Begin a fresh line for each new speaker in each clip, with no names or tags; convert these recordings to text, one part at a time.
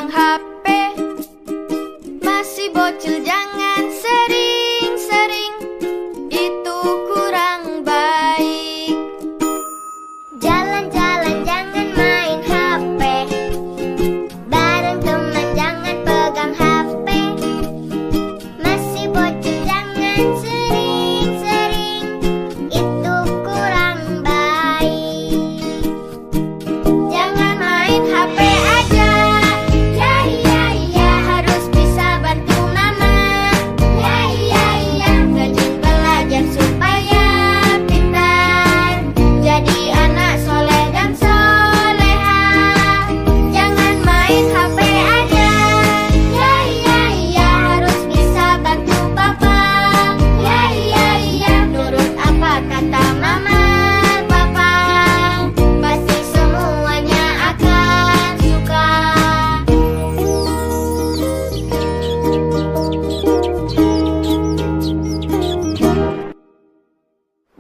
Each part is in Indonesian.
pegang HP. Masih bocil jangan sering-sering, itu kurang baik.
Jalan-jalan jangan main HP, bareng teman jangan pegang HP. Masih bocil jangan sering-sering, itu kurang baik. Jangan main HP aja, ya iya iya, harus bisa bantu mama. Ya iya iya, rajin belajar supaya pintar, jadi anak soleh dan soleha. Jangan main HP aja, ya iya iya, harus bisa bantu papa. Ya iya iya, nurut apa kata mama papa, pasti semuanya akan suka.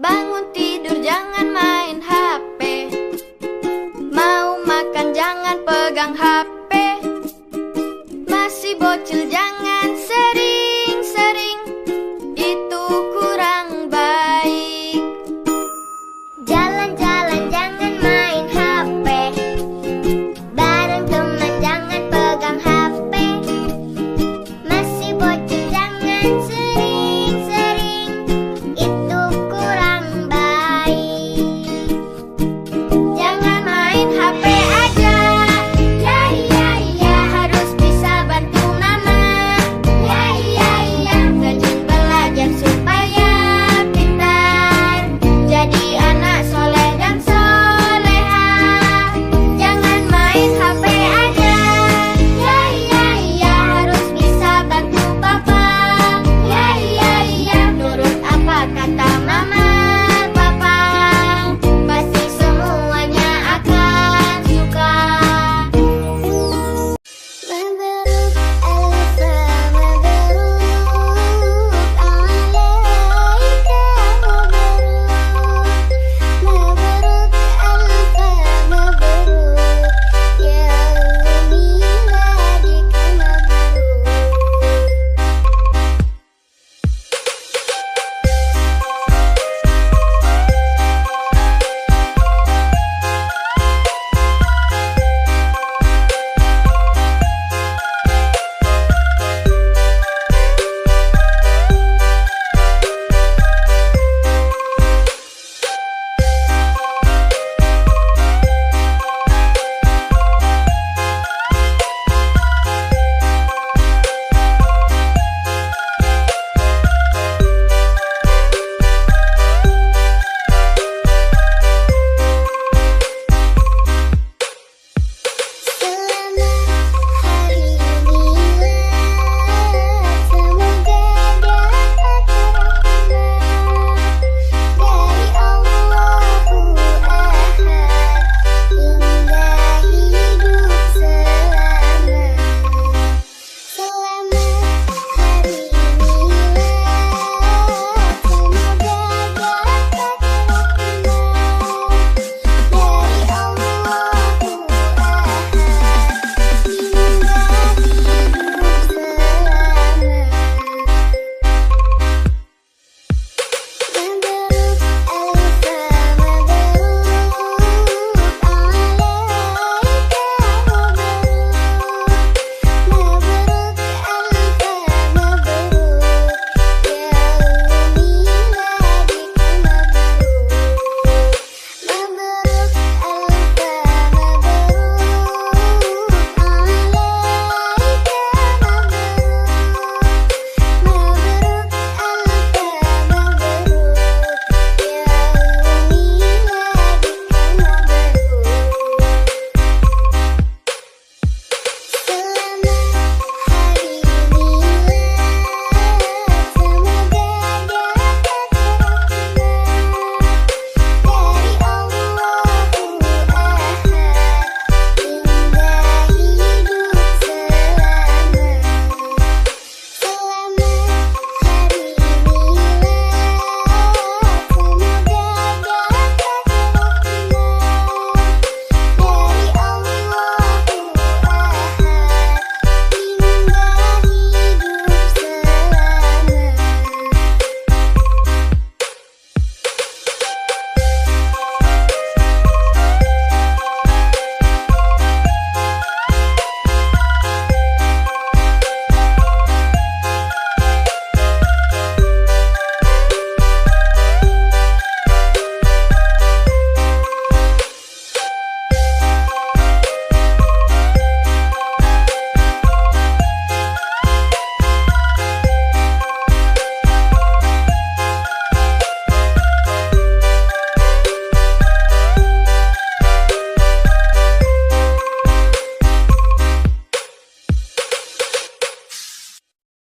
Bangun tidur jangan main HP, mau makan jangan pegang HP. Masih bocil jangan